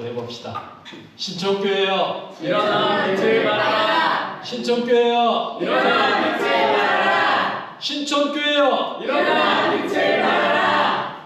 해봅시다. 신천교회여 일어나 빛을 발하라. 신천교회여 일어나 빛을 발하라. 신천교회여 일어나 빛을 발하라.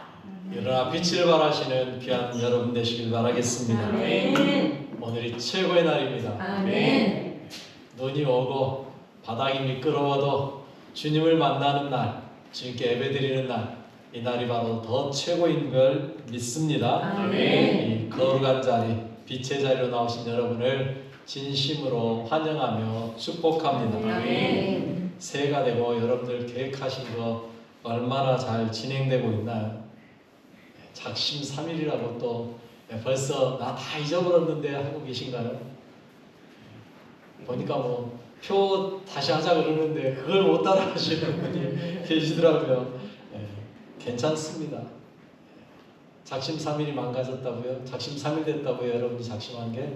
일어나 빛을 발하시는 귀한 여러분 되시길 바라겠습니다. 아멘. 오늘이 최고의 날입니다. 아멘. 눈이 오고 바닥이 미끄러워도 주님을 만나는 날, 주님께 예배드리는 날, 이 날이 바로 더 최고인 걸 믿습니다. 아멘. 이 거룩한 자리, 빛의 자리로 나오신 여러분을 진심으로 환영하며 축복합니다. 아멘. 새해가 되고 여러분들 계획하신 거 얼마나 잘 진행되고 있나요? 작심삼일이라고 또 벌써 나 다 잊어버렸는데 하고 계신가요? 보니까 뭐 표 다시 하자 그러는데 그걸 못 따라 하시는 분이 계시더라고요. 괜찮습니다. 작심삼일이 망가졌다고요? 작심삼일 됐다고요? 여러분이 작심한 게?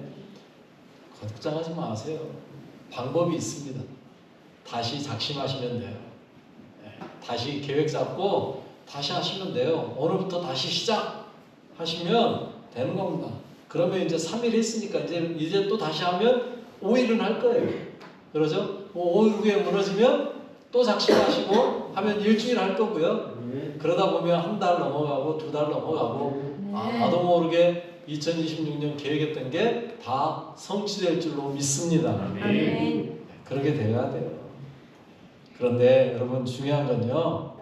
걱정하지 마세요. 방법이 있습니다. 다시 작심하시면 돼요. 다시 계획 잡고 다시 하시면 돼요. 오늘부터 다시 시작하시면 되는 겁니다. 그러면 이제 3일 했으니까 이제 또 다시 하면 5일은 할 거예요. 그러죠? 5일 후에 무너지면 또 작심하시고 하면 일주일 할 거고요. 그러다 보면 한 달 넘어가고 2달 넘어가고 나도 모르게 2026년 계획했던 게 다 성취될 줄로 믿습니다. 아멘. 그렇게 돼야 돼요. 그런데 여러분 중요한 건요,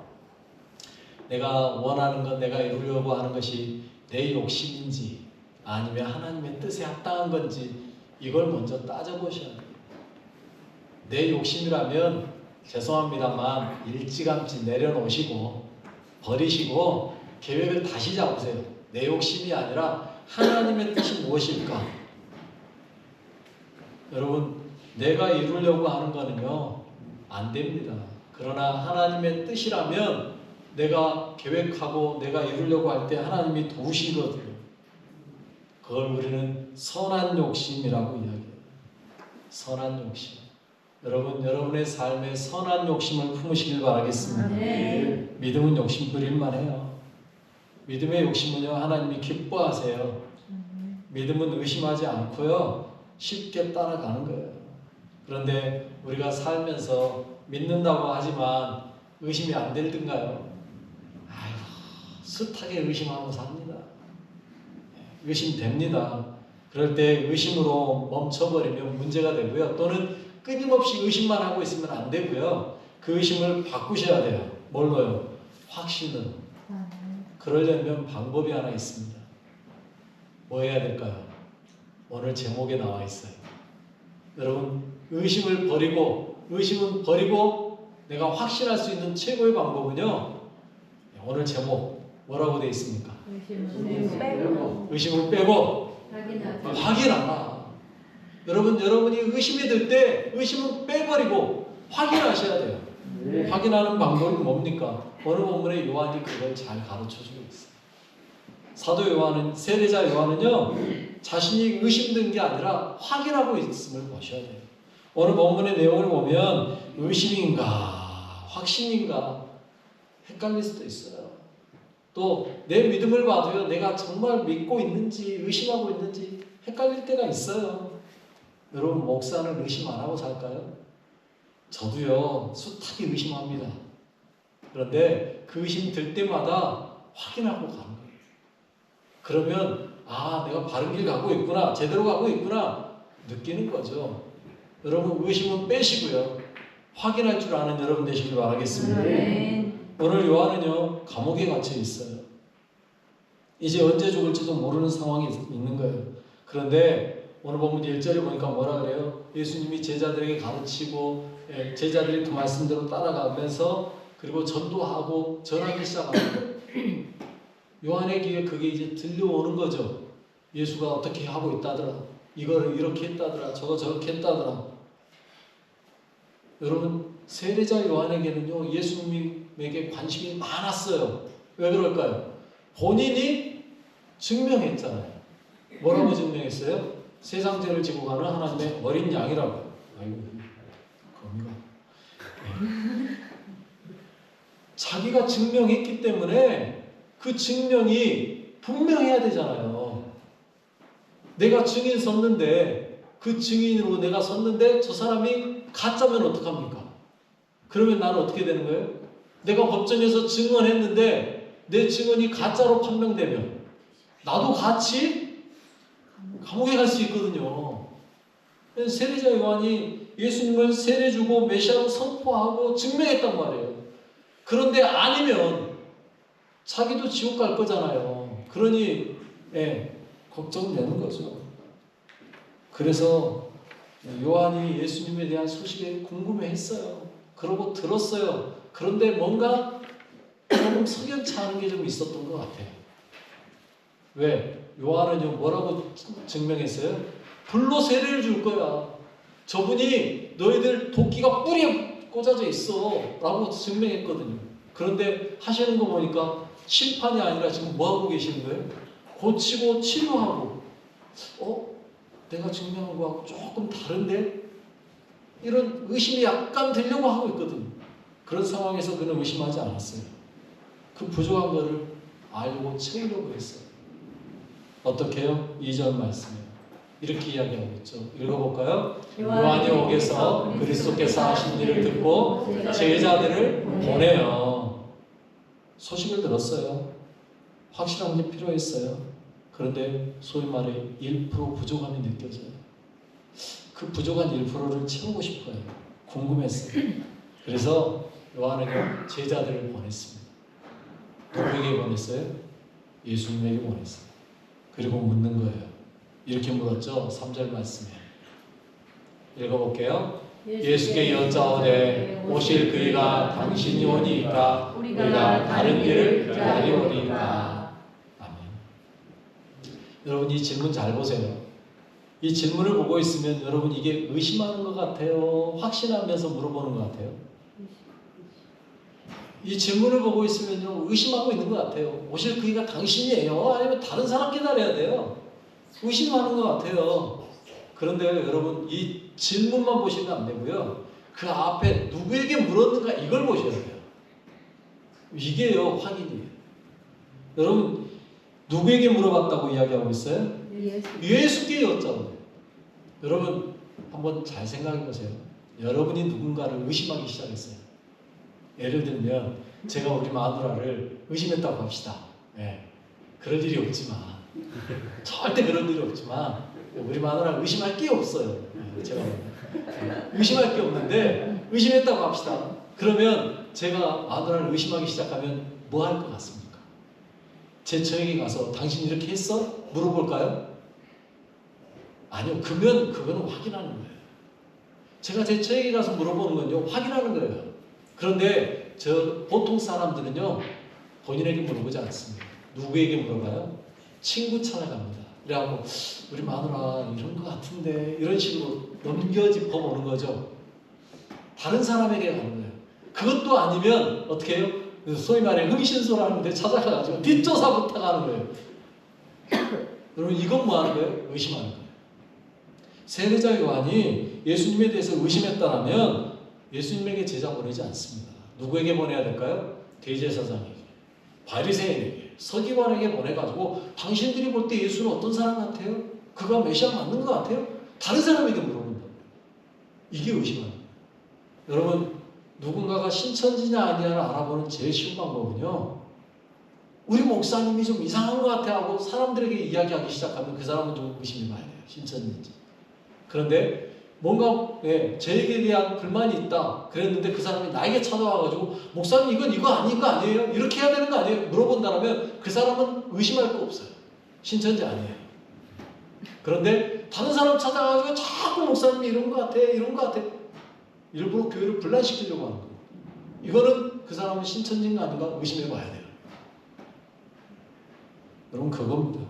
내가 원하는 것, 내가 이루려고 하는 것이 내 욕심인지 아니면 하나님의 뜻에 합당한 건지 이걸 먼저 따져보셔야 돼요. 내 욕심이라면 죄송합니다만 일찌감치 내려놓으시고 버리시고 계획을 다시 잡으세요. 내 욕심이 아니라 하나님의 뜻이 무엇일까? 여러분, 내가 이루려고 하는 거는요 안 됩니다. 그러나 하나님의 뜻이라면 내가 계획하고 내가 이루려고 할 때 하나님이 도우시거든요. 그걸 우리는 선한 욕심이라고 이야기해요. 선한 욕심. 여러분, 여러분의 삶에 선한 욕심을 품으시길 바라겠습니다. 아멘. 믿음은 욕심 부릴만 해요. 믿음의 욕심은요 하나님이 기뻐하세요. 믿음은 의심하지 않고요 쉽게 따라가는 거예요. 그런데 우리가 살면서 믿는다고 하지만 의심이 안 들든가요? 아유, 숱하게 의심하고 삽니다. 의심됩니다. 그럴 때 의심으로 멈춰버리면 문제가 되고요. 또는 끊임없이 의심만 하고 있으면 안 되고요. 그 의심을 바꾸셔야 돼요. 뭘로요? 확신으로. 그러려면 방법이 하나 있습니다. 뭐 해야 될까요? 오늘 제목에 나와 있어요. 여러분, 의심은 버리고 내가 확신할 수 있는 최고의 방법은요, 오늘 제목 뭐라고 되어 있습니까? 의심을 빼고 확인하라. 여러분이 의심이 들 때 의심은 빼버리고 확인하셔야 돼요. 확인하는 방법이 뭡니까? 오늘 본문에 요한이 그걸 잘 가르쳐주고 있어요. 사도 요한은, 세례자 요한은요 자신이 의심된 게 아니라 확인하고 있음을 보셔야 돼요. 오늘 본문의 내용을 보면 의심인가 확신인가 헷갈릴 수도 있어요. 또 내 믿음을 봐도요 내가 정말 믿고 있는지 의심하고 있는지 헷갈릴 때가 있어요. 여러분, 목사는 의심 안 하고 살까요? 저도요 숱하게 의심합니다. 그런데 그 의심 들 때마다 확인하고 가는 거예요. 그러면 내가 바른 길 가고 있구나, 제대로 가고 있구나 느끼는 거죠. 여러분, 의심은 빼시고요 확인할 줄 아는 여러분 되시길 바라겠습니다. 오늘 요한은요 감옥에 갇혀 있어요. 이제 언제 죽을지도 모르는 상황이 있는 거예요. 그런데 오늘 본문 1절에 보니까 뭐라 그래요? 예수님이 제자들에게 가르치고 제자들이 그 말씀대로 따라가면서 그리고 전도하고 전하기 시작하는 거예요. 요한의 귀에 그게 이제 들려오는 거죠. 예수가 어떻게 하고 있다더라, 이거를 이렇게 했다더라, 저거 저렇게 했다더라. 여러분, 세례자 요한에게는요 예수님에게 관심이 많았어요. 왜 그럴까요? 본인이 증명했잖아요. 뭐라고 증명했어요? 세상 죄를 지고 가는 하나님의 어린 양이라고. 아이고, 거미가. 자기가 증명했기 때문에 그 증명이 분명해야 되잖아요. 내가 증인 섰는데 그 증인으로 내가 섰는데 저 사람이 가짜면 어떡합니까? 그러면 나는 어떻게 되는 거예요? 내가 법정에서 증언했는데 내 증언이 가짜로 판명되면 나도 같이 감옥에 갈 수 있거든요. 세례자 요한이 예수님을 세례주고 메시아로 선포하고 증명했단 말이에요. 그런데 아니면 자기도 지옥 갈 거잖아요. 그러니 걱정되는 거죠. 그래서 요한이 예수님에 대한 소식에 궁금해했어요. 그러고 들었어요. 그런데 뭔가 조금 석연치 않은 게 좀 있었던 것 같아요. 왜? 요한은요 뭐라고 증명했어요? 불로 세례를 줄 거야. 저분이 너희들 도끼가 뿌리에 꽂아져 있어 라고 증명했거든요. 그런데 하시는 거 보니까 심판이 아니라 지금 뭐 하고 계시는 거예요? 고치고 치료하고 내가 증명한 거하고 조금 다른데? 이런 의심이 약간 들려고 하고 있거든요. 그런 상황에서 그는 의심하지 않았어요. 그 부족한 거를 알고 채우려고 했어요. 어떻게 해요? 2절 말씀이에요. 이렇게 이야기하고 있죠. 읽어볼까요? 요한이 옥에서 그리스도께서 하신 일을 듣고 제자들을 보내요. 소식을 들었어요. 확실한 게 필요했어요. 그런데 소위 말해 1% 부족함이 느껴져요. 그 부족한 1%를 채우고 싶어요. 궁금했어요. 그래서 요한은 제자들을 보냈습니다. 누구에게 보냈어요? 예수님에게 보냈어요. 그리고 묻는 거예요. 이렇게 물었죠. 3절 말씀에 읽어볼게요. 예수께 여짜오되 오실 그이가 당신이 오니까 우리가 다른 길을 기다리오리까. 아멘. 여러분 이 질문 잘 보세요. 이 질문을 보고 있으면 여러분 이게 의심하는 것 같아요? 확신하면서 물어보는 것 같아요? 이 질문을 보고 있으면요 의심하고 있는 것 같아요. 오실 그이가 당신이에요? 아니면 다른 사람 기다려야 돼요? 의심하는 것 같아요. 그런데 여러분 이 질문만 보시면 안 되고요. 그 앞에 누구에게 물었는가 이걸 보셔야 돼요. 이게요 확인이에요. 여러분 누구에게 물어봤다고 이야기하고 있어요? 예수께 여쭤보세요. 여러분 한번 잘 생각해 보세요. 여러분이 누군가를 의심하기 시작했어요. 예를 들면 제가 우리 마누라를 의심했다고 합시다. 그럴 일이 없지만 절대 그런 일이 없지만 우리 마누라를 의심할 게 없어요. 제가 의심할 게 없는데 의심했다고 합시다. 그러면 제가 마누라를 의심하기 시작하면 뭐 할 것 같습니까? 제 처에게 가서 당신 이렇게 했어? 물어볼까요? 아니요. 그러면 그거는 확인하는 거예요. 제가 제 처에게 가서 물어보는 건요 확인하는 거예요. 그런데 보통 사람들은요 본인에게 물어보지 않습니다. 누구에게 물어봐요? 친구 찾아갑니다. 그래갖고 우리 마누라 이런 것 같은데 이런 식으로 넘겨짚어 보는 거죠. 다른 사람에게 가는 거예요. 그것도 아니면 어떻게 해요? 소위 말해 흥신소라는 데 찾아가가지고 뒷조사부터 가는 거예요. 여러분 이건 뭐 하는 거예요? 의심하는 거예요. 세례자 요한이 예수님에 대해서 의심했다면 예수님에게 제자 보내지 않습니다. 누구에게 보내야 될까요? 대제사장에게, 바리새인에게, 서기관에게 보내가지고 당신들이 볼 때 예수는 어떤 사람 같아요? 그가 메시아 맞는 것 같아요? 다른 사람에게 물어본다고요. 이게 의심하는 거예요. 여러분 누군가가 신천지냐 아니냐를 알아보는 제일 쉬운 방법은요 우리 목사님이 좀 이상한 것 같아 하고 사람들에게 이야기하기 시작하면 그 사람은 좀 의심해 봐야 돼요. 신천지인지. 그런데 뭔가 저에게 대한 불만이 있다 그랬는데 그 사람이 나에게 찾아와가지고 목사님 이건 이거 아닌 거 아니에요? 이렇게 해야 되는 거 아니에요? 물어본다면 그 사람은 의심할 거 없어요. 신천지 아니에요. 그런데 다른 사람 찾아가지고 자꾸 목사님이 이런 거 같아 이런 거 같아 일부러 교회를 분란시키려고 하는 거예요. 이거는 그 사람은 신천지인가 아닌가 의심해 봐야 돼요. 여러분 그겁니다.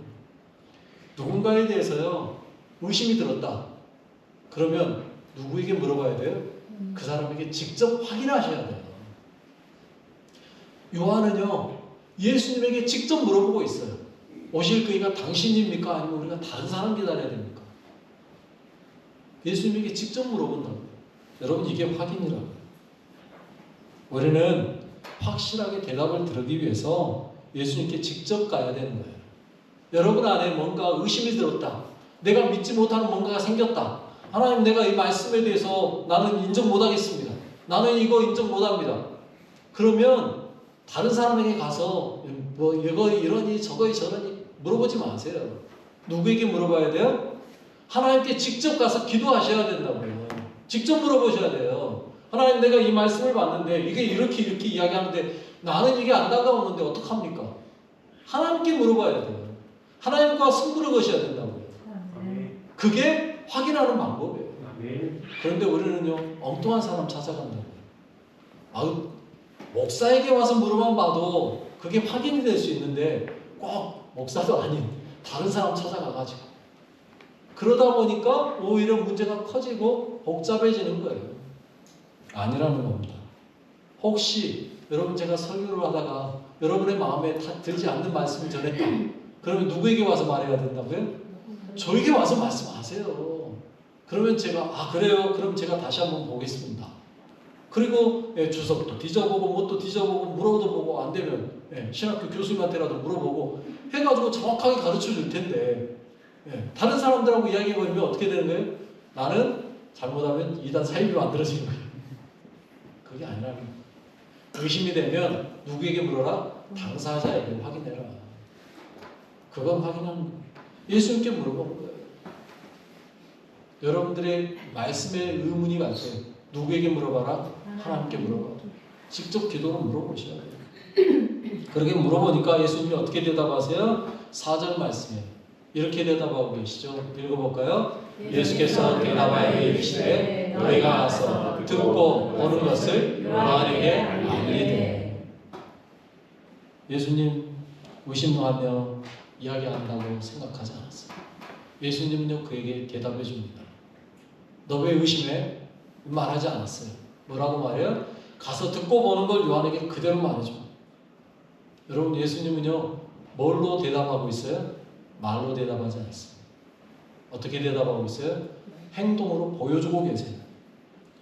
누군가에 대해서요 의심이 들었다. 그러면 누구에게 물어봐야 돼요? 그 사람에게 직접 확인하셔야 돼요. 요한은요 예수님에게 직접 물어보고 있어요. 오실 그이가 당신입니까? 아니면 우리가 다른 사람 기다려야 됩니까? 예수님에게 직접 물어본다고요. 여러분 이게 확인이라고요. 우리는 확실하게 대답을 들기 위해서 예수님께 직접 가야 되는 거예요. 여러분 안에 뭔가 의심이 들었다. 내가 믿지 못하는 뭔가가 생겼다. 하나님, 내가 이 말씀에 대해서 나는 인정 못하겠습니다. 나는 이거 인정 못합니다. 그러면 다른 사람에게 가서 뭐 이거 이러니 저거 저러니 물어보지 마세요. 누구에게 물어봐야 돼요? 하나님께 직접 가서 기도하셔야 된다고요. 직접 물어보셔야 돼요. 하나님, 내가 이 말씀을 봤는데 이게 이렇게 이야기하는데 나는 이게 안 다가오는데 어떡합니까? 하나님께 물어봐야 돼요. 하나님과 승부를 거셔야 된다고요. 그게 확인하는 방법이에요. 그런데 우리는요, 엉뚱한 사람 찾아간다고요. 아유, 목사에게 와서 물어만 봐도 그게 확인이 될 수 있는데 꼭 목사도 아닌 다른 사람 찾아가가지고 그러다 보니까 오히려 문제가 커지고 복잡해지는 거예요. 아니라는 겁니다. 혹시 여러분, 제가 설교를 하다가 여러분의 마음에 들지 않는 말씀을 전했다. 그러면 누구에게 와서 말해야 된다고요? 저에게 와서 말씀하세요. 그러면 제가 그래요? 그럼 제가 다시 한번 보겠습니다. 그리고 주석도 뒤져보고 뭣도 뒤져보고 물어도 보고 안 되면 신학교 교수님한테라도 물어보고 해가지고 정확하게 가르쳐 줄 텐데 다른 사람들하고 이야기해버리면 어떻게 되는 거예요? 나는 잘못하면 이단 사입이 만들어지는 거예요. 그게 아니라는 거예요. 의심이 되면 누구에게 물어라? 당사자에게 확인해라. 그건 확인하는 거예요. 예수님께 물어보는 거예요. 여러분들의 말씀에 의문이 같아요. 누구에게 물어봐라? 하나님께 물어봐. 직접 기도로 물어보셔야 돼요. 그렇게 물어보니까 예수님이 어떻게 대답하세요? 4절 말씀에 이렇게 대답하고 계시죠. 읽어볼까요? 예수께서 대답하여 이르시되 너희가 가서 듣고 보는 것을 요한에게 알리되. 예수님 의심하며 이야기한다고 생각하지 않았어요. 예수님은요, 그에게 대답해 줍니다. 너 왜 의심해? 말하지 않았어요. 뭐라고 말해요? 가서 듣고 보는 걸 요한에게 그대로 말해줘. 여러분, 예수님은요, 뭘로 대답하고 있어요? 말로 대답하지 않습니다. 어떻게 대답하고 있어요? 행동으로 보여주고 계세요.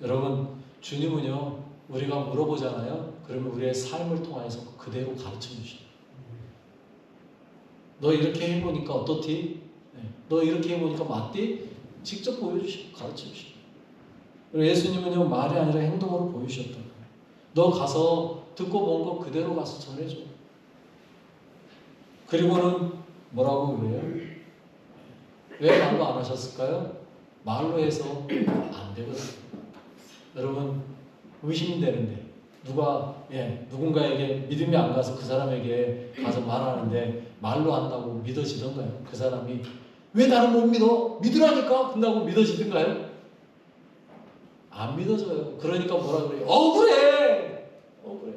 여러분, 주님은요, 우리가 물어보잖아요. 그러면 우리의 삶을 통해서 그대로 가르쳐 주셔요. 너 이렇게 해보니까 어떻디? 너 이렇게 해보니까 맞디? 직접 보여주시고 가르쳐 주시고. 그리고 예수님은요, 말이 아니라 행동으로 보여주셨다고요. 너 가서 듣고 본 거 그대로 가서 전해줘. 그리고는 뭐라고 그래요? 왜 말로 안 하셨을까요? 말로 해서 안 되거든요. 여러분, 의심이 되는데 누군가에게 믿음이 안 가서 그 사람에게 가서 말하는데 말로 한다고 믿어지던가요? 그 사람이 왜 나를 못 믿어? 믿으라니까? 끝나고 믿어지던가요? 안 믿어져요. 그러니까 뭐라 그래요? 억울해! 억울해.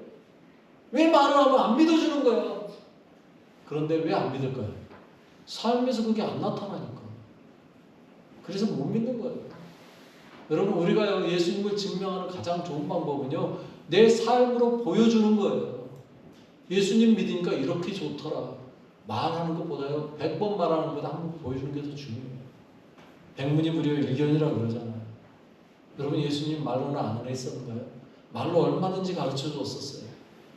왜 말을 하면 안 믿어주는 거야? 그런데 왜 안 믿을까요? 삶에서 그게 안 나타나니까. 그래서 못 믿는 거예요. 여러분, 우리가 예수님을 증명하는 가장 좋은 방법은요, 내 삶으로 보여주는 거예요. 예수님 믿으니까 이렇게 좋더라. 말하는 것보다요, 100번 말하는 것보다 한 번 보여주는 게 더 중요해요. 백문이불여 일견이라고 그러잖아요. 여러분, 예수님 말로는 안 했었는가요? 말로 얼마든지 가르쳐 줬었어요.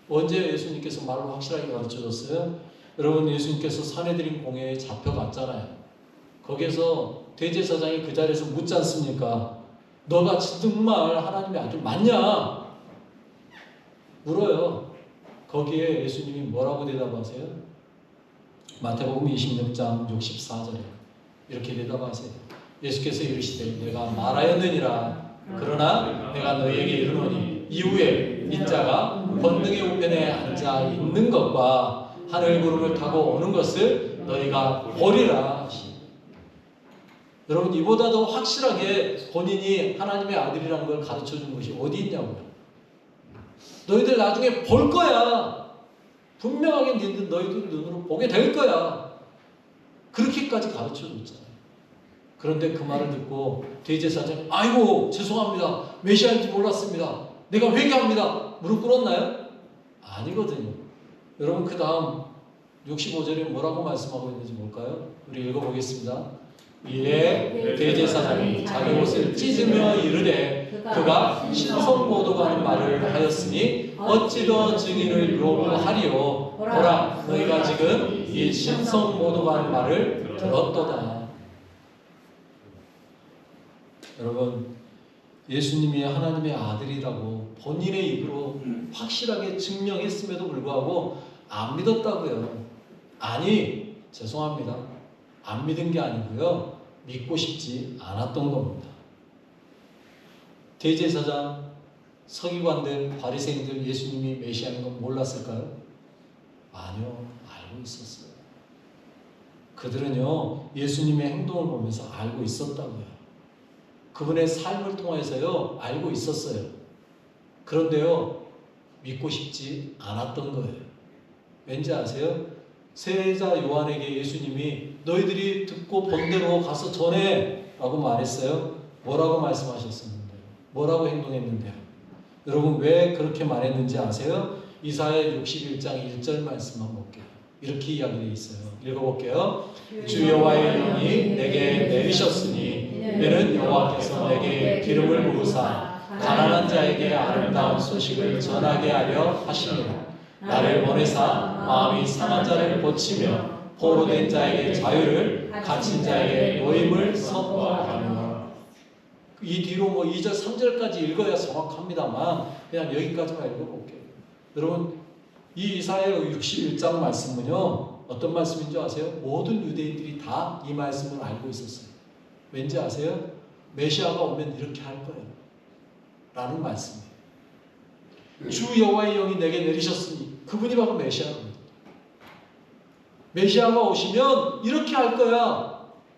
언제 예수님께서 말로 확실하게 가르쳐 줬어요? 여러분, 예수님께서 산헤드린 공회에 잡혀갔잖아요. 거기에서 대제사장이 그 자리에서 묻지 않습니까? 너가 정말 하나님의 아들 맞냐? 물어요. 거기에 예수님이 뭐라고 대답하세요? 마태복음 26장 64절에 이렇게 대답하세요. 예수께서 이르시되 내가 말하였느니라. 그러나 내가 너희에게 이르노니 이후에 이 자가 권능의 우편에 앉아 있는 것과 하늘 구름을 타고 오는 것을 너희가 보리라. 여러분, 이보다 더 확실하게 본인이 하나님의 아들이라는 걸 가르쳐 준 것이 어디 있냐고요. 너희들 나중에 볼 거야. 분명하게 너희들 눈으로 보게 될 거야. 그렇게까지 가르쳐 줬잖아요. 그런데 그 말을 듣고 대제사장이 아이고 죄송합니다. 메시아인지 몰랐습니다. 내가 회개합니다. 무릎 꿇었나요? 아니거든요. 여러분, 그 다음 65절에 뭐라고 말씀하고 있는지 볼까요? 우리 읽어보겠습니다. 이에 대제사장이 자기 옷을 찢으며 이르되 그가 신성모독하는 말을 하였으니 어찌 더 증인을 요구하리요. 보라, 너희가 지금 이 신성모독하는 말을 들었도다. 여러분, 예수님이 하나님의 아들이라고 본인의 입으로 확실하게 증명했음에도 불구하고 안 믿었다고요. 아니, 죄송합니다. 안 믿은 게 아니고요. 믿고 싶지 않았던 겁니다. 대제사장, 서기관들, 바리새인들 예수님이 메시아인 건 몰랐을까요? 아니요, 알고 있었어요. 그들은요, 예수님의 행동을 보면서 알고 있었다고요. 그분의 삶을 통해서요, 알고 있었어요. 그런데요, 믿고 싶지 않았던 거예요. 왠지 아세요? 세례자 요한에게 예수님이 너희들이 듣고 본 대로 가서 전해 라고 말했어요. 뭐라고 말씀하셨었는데요? 뭐라고 행동했는데요? 여러분, 왜 그렇게 말했는지 아세요? 이사야 61장 1절 말씀만 볼게요. 이렇게 이야기되어 있어요. 읽어볼게요. 주 여호와의 영이 내게 내리셨으니 이는 여호와께서 내게 기름을 부으사 가난한 자에게 아름다운 소식을 전하게 하려 하시니라. 나를 보내사 마음이 상한 자를 고치며 포로된 자에게 자유를, 갇힌 자에게 노임을 선포하노라. 이 뒤로 2절 3절까지 읽어야 정확합니다만 그냥 여기까지만 읽어볼게요. 여러분, 이 이사야 61장 말씀은요, 어떤 말씀인 줄 아세요? 모든 유대인들이 다 이 말씀을 알고 있었어요. 왠지 아세요? 메시아가 오면 이렇게 할 거예요 라는 말씀이에요. 주 여호와의 영이 내게 내리셨으니 그분이 바로 메시아입니다. 메시아가 오시면 이렇게 할 거야.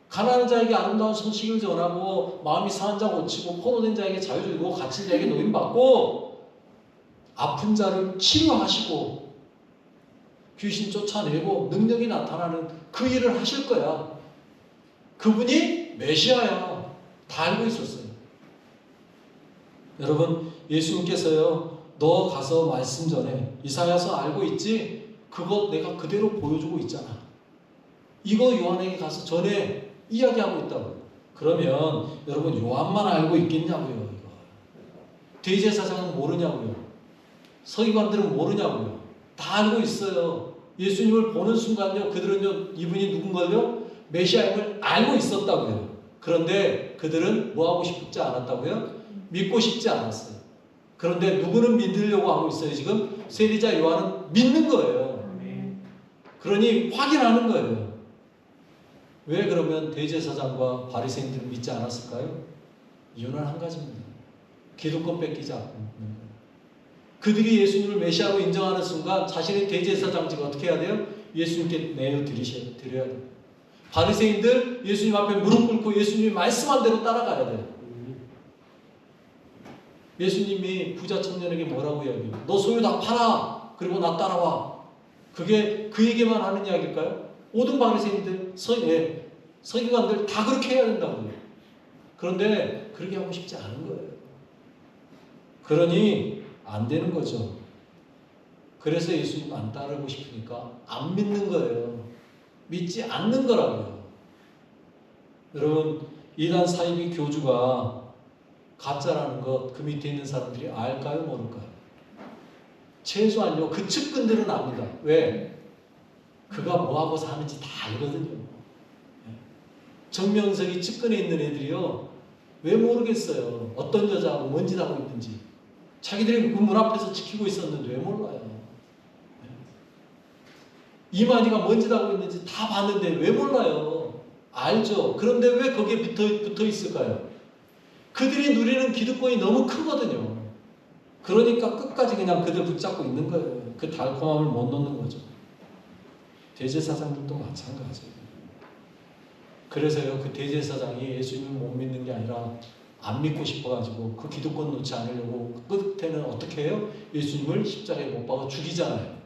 가난한 자에게 아름다운 소식을 전하고 마음이 상한 자 고치고 포로된 자에게 자유 주고 갇힌 자에게 노임 받고 아픈 자를 치료하시고 귀신 쫓아내고 능력이 나타나는 그 일을 하실 거야. 그분이 메시아야. 다 알고 있었어요. 여러분, 예수님께서요, 너 가서 말씀 전해. 이사야서 알고 있지? 그거 내가 그대로 보여주고 있잖아. 이거 요한에게 가서 전해. 이야기하고 있다고요. 그러면 여러분, 요한만 알고 있겠냐고요. 이거. 대제사장은 모르냐고요. 서기관들은 모르냐고요. 다 알고 있어요. 예수님을 보는 순간요, 그들은요, 이분이 누군가요? 메시아임을 알고 있었다고요. 그런데 그들은 뭐 하고 싶지 않았다고요? 믿고 싶지 않았어요. 그런데 누구는 믿으려고 하고 있어요? 지금 세리자 요한은 믿는 거예요. 그러니 확인하는 거예요. 왜 그러면 대제사장과 바리새인들은 믿지 않았을까요? 이유는 한 가지입니다. 기득권 뺏기지 않고. 그들이 예수님을 메시아로 인정하는 순간 자신의 대제사장직을 어떻게 해야 돼요? 예수님께 내어드려야 돼요. 바리새인들 예수님 앞에 무릎 꿇고 예수님이 말씀한 대로 따라가야 돼요. 예수님이 부자 청년에게 뭐라고 이야기해요? 너 소유 다 팔아. 그리고 나 따라와. 그게 그에게만 하는 이야기일까요? 모든 바리새인들, 서기관들 다 그렇게 해야 된다고요. 그런데 그렇게 하고 싶지 않은 거예요. 그러니 안 되는 거죠. 그래서 예수님 안 따르고 싶으니까 안 믿는 거예요. 믿지 않는 거라고요. 여러분, 이단 사이비 교주가 가짜라는 것 그 밑에 있는 사람들이 알까요? 모를까요? 최소한요, 그 측근들은 압니다. 왜? 그가 뭐하고 사는지 다 알거든요. 정명석이 측근에 있는 애들이요, 왜 모르겠어요? 어떤 여자하고 뭔 짓 하고 있는지. 자기들이 그 문 앞에서 지키고 있었는데 왜 몰라요? 이만희가 뭔 짓 하고 있는지 다 봤는데 왜 몰라요? 알죠. 그런데 왜 거기에 붙어 있을까요? 그들이 누리는 기득권이 너무 크거든요. 그러니까 끝까지 그냥 그들 붙잡고 있는 거예요. 그 달콤함을 못 놓는 거죠. 대제사장들도 마찬가지예요. 그래서요, 그 대제사장이 예수님을 못 믿는 게 아니라 안 믿고 싶어가지고 그 기득권 놓지 않으려고 끝에는 어떻게 해요? 예수님을 십자가에 못 박아 죽이잖아요.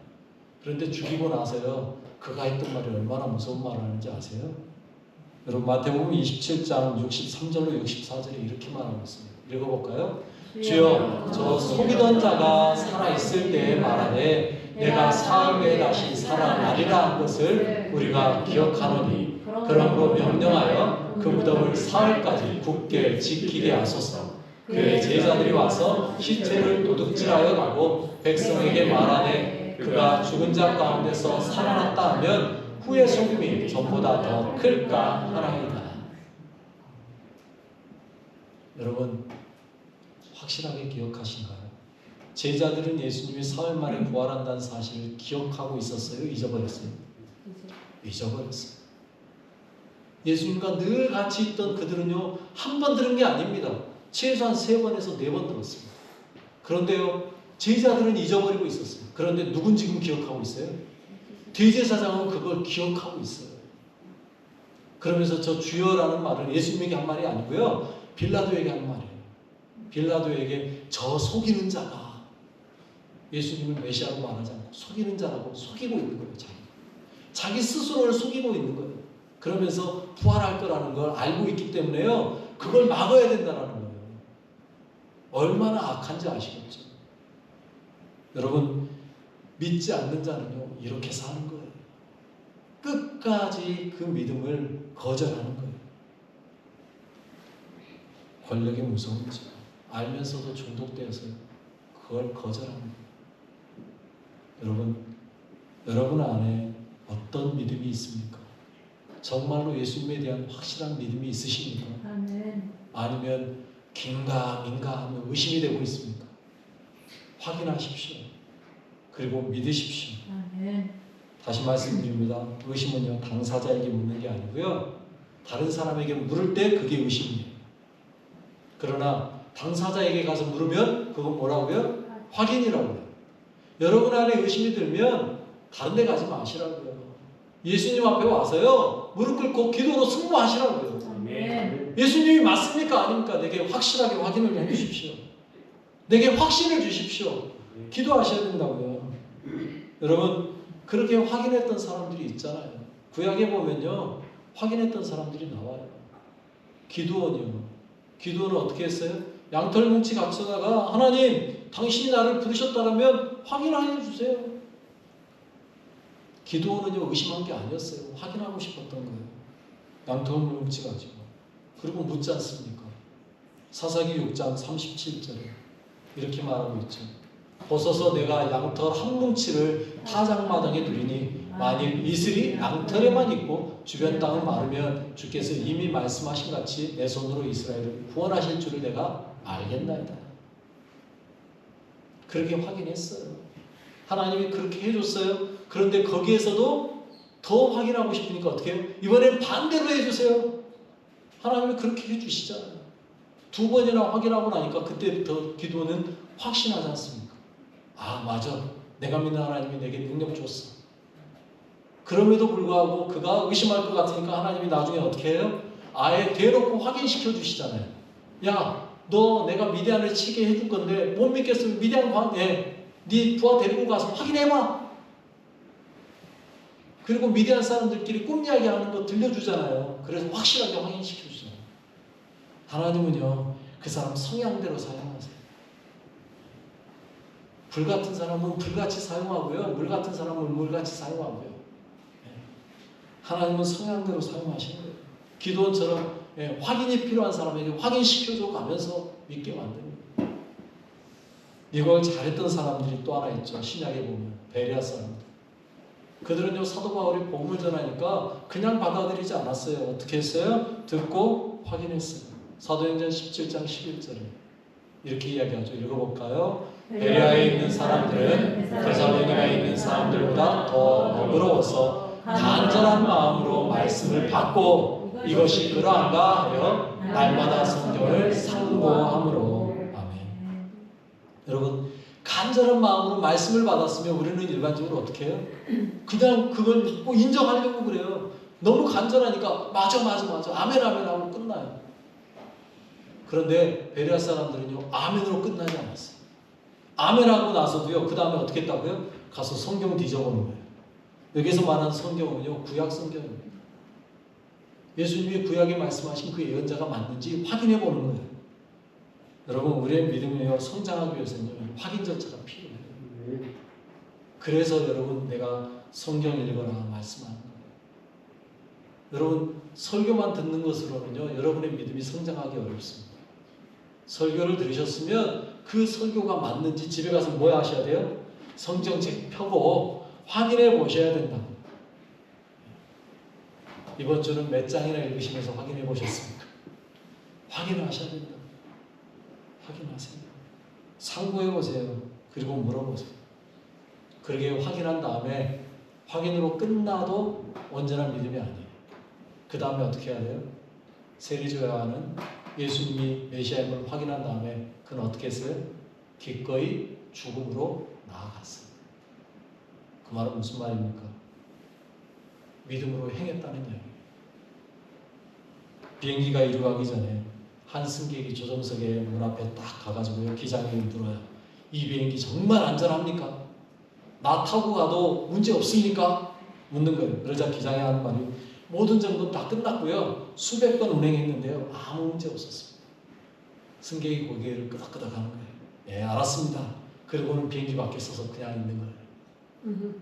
그런데 죽이고 나서요, 그가 했던 말이 얼마나 무서운 말을 하는지 아세요? 여러분, 마태복음 27장 63절로 64절에 이렇게 말하고 있습니다. 읽어볼까요? 주여, 저 속이던 자가 살아있을 때에 말하되 내가 사흘 후에 다시 살아나리라 한 것을 우리가 기억하노니 그러므로 명령하여 그 무덤을 사흘까지 굳게 지키게 하소서. 그의 제자들이 와서 시체를 도둑질하여 가고 백성에게 말하되 그가 죽은 자 가운데서 살아났다 하면 후의 속임이 전보다 더 클까 하나이다. 여러분 확실하게 기억하신가요? 제자들은 예수님이 사흘 만에 부활한다는 사실을 기억하고 있었어요? 잊어버렸어요? 잊어버렸어요. 예수님과 늘 같이 있던 그들은요, 한 번 들은 게 아닙니다. 최소한 3번에서 4번 들었습니다. 그런데요, 제자들은 잊어버리고 있었어요. 그런데 누군 지금 기억하고 있어요? 대제사장은 그걸 기억하고 있어요. 그러면서 저 주여라는 말은 예수님에게 한 말이 아니고요, 빌라도에게 한 말이에요. 빌라도에게 저 속이는 자가, 예수님을 메시아로 말하지 않고 속이는 자라고 속이고 있는 거예요. 자기 스스로를 속이고 있는 거예요. 그러면서 부활할 거라는 걸 알고 있기 때문에요, 그걸 막아야 된다는 거예요. 얼마나 악한지 아시겠죠? 여러분, 믿지 않는 자는요, 이렇게 사는 거예요. 끝까지 그 믿음을 거절하는 거예요. 권력의 무서움이죠. 알면서도 중독되어서 그걸 거절하는 거예요. 여러분 안에 어떤 믿음이 있습니까? 정말로 예수님에 대한 확실한 믿음이 있으십니까? 아멘. 아니면 긴가민가 하며 의심이 되고 있습니까? 확인하십시오. 그리고 믿으십시오. 아멘. 다시 말씀드립니다. 의심은요, 당사자에게 묻는 게 아니고요, 다른 사람에게 물을 때 그게 의심이에요. 그러나 당사자에게 가서 물으면 그건 뭐라고요? 확인이라고요. 여러분 안에 의심이 들면 다른 데 가지 마시라고요. 예수님 앞에 와서요, 무릎 꿇고 기도로 승부하시라고요. 아멘. 예수님이 맞습니까? 아닙니까? 내게 확실하게 확인을 해주십시오. 내게 확신을 주십시오. 기도하셔야 된다고요. 여러분, 그렇게 확인했던 사람들이 있잖아요. 구약에 보면요, 확인했던 사람들이 나와요. 기드온이요. 기드온은 어떻게 했어요? 양털 뭉치 갖춰다가 하나님, 당신이 나를 부르셨다면 확인해 주세요. 기드온은요, 의심한 게 아니었어요. 확인하고 싶었던 거예요. 양털 뭉치 가지고. 그리고 묻지 않습니까? 사사기 6장 37절에 이렇게 말하고 있죠. 보소서 내가 양털 한 뭉치를 타작마당에 두리니 만일 이슬이 양털에만 있고 주변 땅은 마르면 주께서 이미 말씀하신 같이 내 손으로 이스라엘을 구원하실 줄을 내가 알겠나이다. 그렇게 확인했어요. 하나님이 그렇게 해줬어요. 그런데 거기에서도 더 확인하고 싶으니까 어떻게 해요? 이번엔 반대로 해주세요. 하나님이 그렇게 해주시잖아요. 2번이나 확인하고 나니까 그때부터 기도는 확신하지 않습니까? 아, 맞아. 내가 믿는 하나님이 내게 능력 줬어. 그럼에도 불구하고 그가 의심할 것 같으니까 하나님이 나중에 어떻게 해요? 아예 대놓고 확인시켜 주시잖아요. 야, 너 내가 미디안을 치게 해줄 건데 못 믿겠으면 미디안 광야에 네 부하 데리고 가서 확인해봐. 그리고 미디안 사람들끼리 꿈 이야기하는 거 들려주잖아요. 그래서 확실하게 확인시켜 주잖아요. 하나님은요, 그 사람 성향대로 사용하세요. 불 같은 사람은 불같이 사용하고요, 물 같은 사람은 물같이 사용하고요. 하나님은 성향대로 사용하시는 거예요. 기도원처럼 확인이 필요한 사람에게 확인시켜줘 가면서 믿게 만드는 거예요. 이걸 잘했던 사람들이 또 하나 있죠. 신약에 보면 베레아 사람들. 그들은요, 사도 바울이 복음을 전하니까 그냥 받아들이지 않았어요. 어떻게 했어요? 듣고 확인했어요. 사도행전 17장 11절에 이렇게 이야기하죠. 읽어볼까요? 베레아에 있는 사람들은 데살로니가에 있는 사람들보다 더 너그러워서 간절한 마음으로 말씀을 받고 이것이 그러한가 하여 날마다 성경을 상고함으로. 아멘. 여러분, 간절한 마음으로 말씀을 받았으면 우리는 일반적으로 어떻게 해요? 그냥 그걸 믿고 인정하려고 그래요. 너무 간절하니까 맞아 아멘 하고 끝나요. 그런데 베레아 사람들은요, 아멘으로 끝나지 않았어요. 아멘하고 나서도요, 그 다음에 어떻게 했다고요? 가서 성경 뒤져보는 거예요. 여기서 말하는 성경은요, 구약 성경입니다. 예수님이 구약에 말씀하신 그 예언자가 맞는지 확인해 보는 거예요. 여러분, 우리의 믿음이요, 성장하기 위해서는 확인 절차가 필요해요. 그래서 여러분, 내가 성경 읽어라 말씀하는 거예요. 여러분, 설교만 듣는 것으로는요, 여러분의 믿음이 성장하기 어렵습니다. 설교를 들으셨으면 그 설교가 맞는지 집에 가서 뭐 하셔야 돼요? 성경책 펴고 확인해 보셔야 된다. 이번 주는 몇 장이나 읽으시면서 확인해 보셨습니까? 확인을 하셔야 된다. 확인하세요. 상고해보세요. 그리고 물어보세요. 그러게 확인한 다음에 확인으로 끝나도 온전한 믿음이 아니에요. 그 다음에 어떻게 해야 돼요? 세리조 요한은 예수님이 메시아임을 확인한 다음에 그는 어떻게 했어요? 기꺼이 죽음으로 나아갔어요. 그 말은 무슨 말입니까? 믿음으로 행했다는 이야기예요. 비행기가 이륙하기 전에 한 승객이 조종석에 문 앞에 딱 가가지고요, 기장이 물어요. 이 비행기 정말 안전합니까? 나 타고 가도 문제 없습니까? 묻는 거예요. 그러자 기장이 하는 말이 모든 점검 다 끝났고요, 수백 번 운행했는데요, 아무 문제 없었습니다. 승객이 고개를 끄덕끄덕 하는 거예요. 예, 알았습니다. 그리고는 비행기 밖에 서서 그냥 있는 거예요.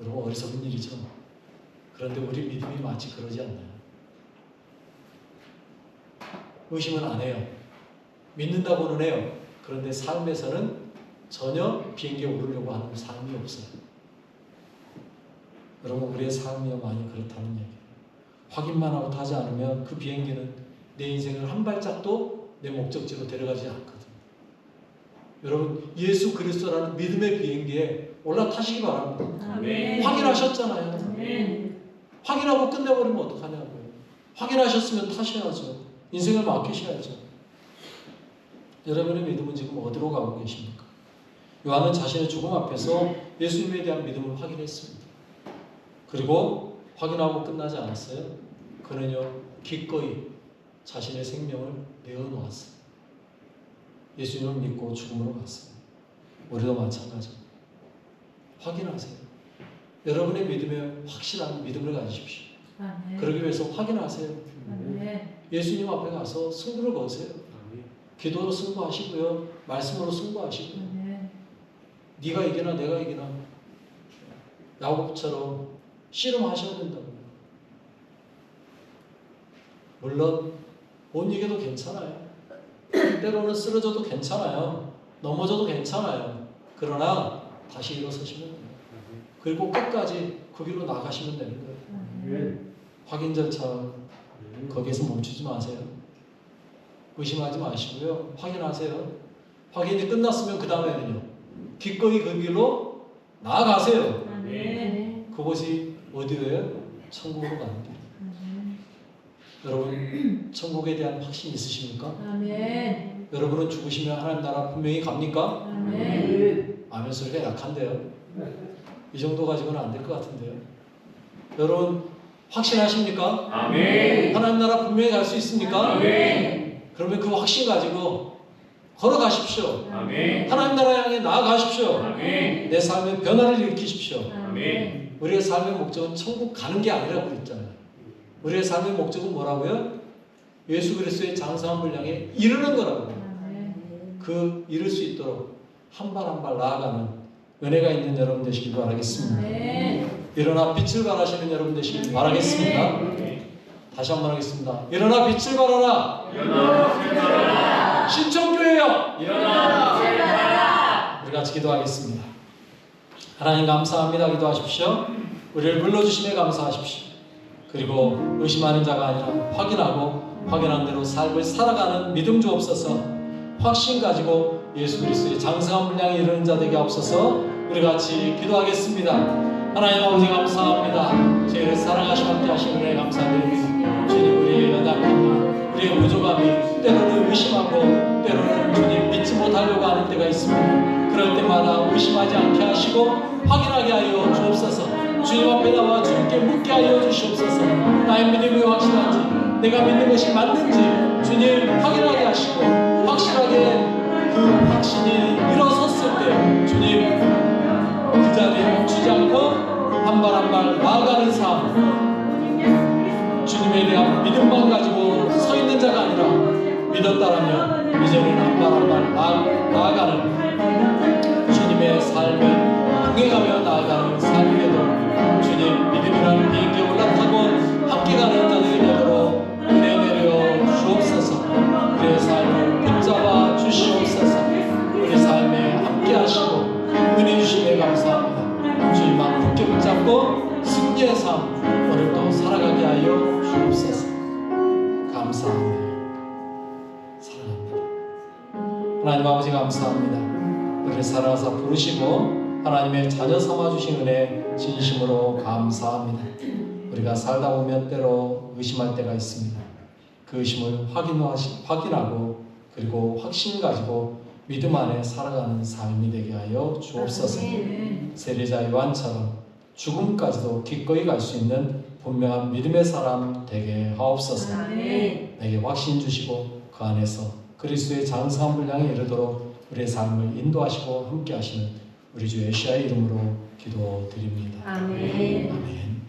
여러분, 어리석은 일이죠. 그런데 우리 믿음이 마치 그러지 않나요? 의심은 안 해요. 믿는다고는 해요. 그런데 삶에서는 전혀 비행기에 오르려고 하는 삶이 없어요. 여러분, 우리의 삶이요 많이 그렇다는 얘기예요. 확인만 하고 타지 않으면 그 비행기는 내 인생을 한 발짝도 내 목적지로 데려가지 않거든요. 여러분, 예수 그리스도라는 믿음의 비행기에 올라타시기 바랍니다. 아멘. 확인하셨잖아요. 아멘. 확인하고 끝내버리면 어떡하냐고요. 확인하셨으면 타셔야죠. 인생을 맡기셔야죠. 여러분의 믿음은 지금 어디로 가고 계십니까? 요한은 자신의 죽음 앞에서 예수님에 대한 믿음을 확인했습니다. 그리고 확인하고 끝나지 않았어요. 그는요, 기꺼이 자신의 생명을 내어놓았어요. 예수님을 믿고 죽음으로 갔어요. 우리도 마찬가지입니다. 확인하세요. 여러분의 믿음에 확실한 믿음을 가지십시오. 아멘. 그러기 위해서 확인하세요. 아멘. 예수님 앞에 가서 승부를 거세요. 기도로 승부하시고요, 말씀으로 승부하시고요. 아멘. 네가 이기나 내가 이기나 야곱처럼 씨름하셔야 된다고요. 물론 못 이겨도 괜찮아요. 때로는 쓰러져도 괜찮아요. 넘어져도 괜찮아요. 그러나 다시 일어서시면 돼요. 그리고 끝까지 그 길로 나가시면 되는 거예요. 아멘. 확인 절차 거기에서 멈추지 마세요. 의심하지 마시고요, 확인하세요. 확인이 끝났으면 그 다음에는요, 기꺼이 그 길로 나아가세요. 아멘. 그곳이 어디예요? 천국으로 가는 길. 아멘. 여러분, 천국에 대한 확신 있으십니까? 아멘. 여러분은 죽으시면 하나님 나라 분명히 갑니까? 아멘. 아멘 소리가 약한데요. 이 정도 가지고는 안 될 것 같은데요. 여러분, 확신하십니까? 아멘. 하나님 나라 분명히 갈 수 있습니까? 아멘. 그러면 그 확신 가지고 걸어가십시오. 아멘. 하나님 나라 향해 나아가십시오. 아멘. 내 삶의 변화를 일으키십시오. 아멘. 우리의 삶의 목적은 천국 가는 게 아니라고 그랬잖아요. 우리의 삶의 목적은 뭐라고요? 예수 그리스도의 장성한 분량에 이르는 거라고요. 아멘. 그 이룰 수 있도록 한 발 한 발 나아가는 은혜가 있는 여러분 되시길 바라겠습니다. 아멘. 일어나 빛을 발하시는 여러분 되시길 바라겠습니다. 다시 한번 하겠습니다. 일어나 빛을 발하라. 일어나 빛을 발하라. 신청교회여, 일어나 빛을 발하라. 우리 같이 기도하겠습니다. 하나님 감사합니다. 기도하십시오. 우리를 불러주심에 감사하십시오. 그리고 의심하는 자가 아니라 확인하고 확인한 대로 삶을 살아가는 믿음 주옵소서. 확신 가지고 예수 그리스도의 장성한 분량에 이르는 자 되게 하옵소서. 우리 같이 기도하겠습니다. 하나님 아버지 감사합니다. 저희를 사랑하시고 함께 하시는 은혜 감사드립니다. 주님, 우리의 연약함이, 우리의 부족함이 때로는 의심하고 때로는 주님 믿지 못하려고 하는 때가 있습니다. 그럴 때마다 의심하지 않게 하시고 확인하게 하여 주옵소서. 주님 앞에 나와 주님께 묻게 하여 주시옵소서. 나의 믿음이 확실한지, 내가 믿는 것이 맞는지 주님 확인하게 하시고 확실하게 그 확신이 일어섰을 때 주님 그 자리에 멈추지 않고 한 발 한 발 나아가는 삶, 주님에 대한 믿음만 가지고 서 있는 자가 아니라 믿었다라면 이제는 한 발 한 발 나아가는 주님의 삶을 통해가며 나아가는 삶이 되도록 주님 믿음이라는 비행기에 올라타고 함께 가는 자들이 되도록 은혜 내려 주옵소서. 우리의 삶을 붙잡아 주시옵소서. 우리 삶에 함께 하시고 은혜 주심에 감사합니다. 주님만 굳게 붙잡고 승리의 삶 오늘도 살아가게 하여 주옵소서. 감사합니다. 사랑합니다. 하나님 아버지 감사합니다. 우리를 사랑하사 부르시고 하나님의 자녀 삼아주신 은혜 진심으로 감사합니다. 우리가 살다 보면 때로 의심할 때가 있습니다. 그 의심을 확인하고 그리고 확신 가지고 믿음 안에 살아가는 삶이 되게 하여 주옵소서. 세례자 요한처럼 죽음까지도 기꺼이 갈 수 있는 분명한 믿음의 사람 되게 하옵소서. 아멘. 내게 확신 주시고 그 안에서 그리스도의 장성함을 향해 이르도록 우리의 삶을 인도하시고 함께 하시는 우리 주 예수의 이름으로 기도드립니다. 아멘. 아멘.